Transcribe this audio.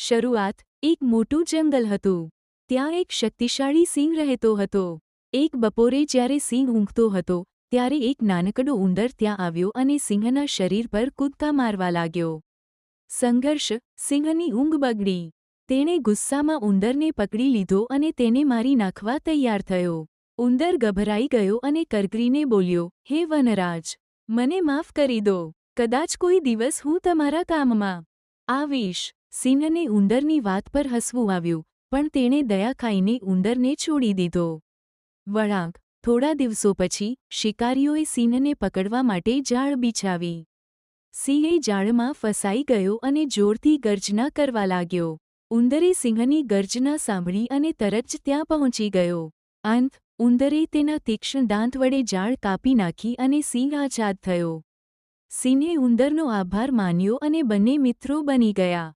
શરૂઆત એક મોટું જંગલ હતું. ત્યાં એક શક્તિશાળી સિંહ રહેતો હતો. એક બપોરે જ્યારે સિંહ ઊંઘતો હતો ત્યારે એક નાનકડો ઉંદર ત્યાં આવ્યો અને સિંહના શરીર પર કૂદકા મારવા લાગ્યો. સંઘર્ષ. સિંહની ઊંઘ બગડી. તેણે ગુસ્સામાં ઉંદરને પકડી લીધો અને તેને મારી નાખવા તૈયાર થયો. ઉંદર ગભરાઈ ગયો અને કરકરીને બોલ્યો, હે વનરાજ, મને માફ કરી દો. કદાચ કોઈ દિવસ હું તમારા કામમાં આવીશ. સિંહને ઉંદરની વાત પર હસવું આવ્યું, પણ તેણે દયા ખાઈને ઉંદરને છોડી દીધો. વળાંક. થોડા દિવસો પછી શિકારીઓએ સિંહને પકડવા માટે જાળ બિછાવી. સિંહ જાળમાં ફસાઈ ગયો અને જોરથી ગર્જના કરવા લાગ્યો. ઉંદરે સિંહની ગર્જના સાંભળી અને તરત જ ત્યાં પહોંચી ગયો. અંત. ઉંદરે તેના તીક્ષ્ણ દાંત વડે જાળ કાપી નાખી અને સિંહ આઝાદ થયો. સિંહે ઉંદરનો આભાર માન્યો અને બંને મિત્રો બની ગયા.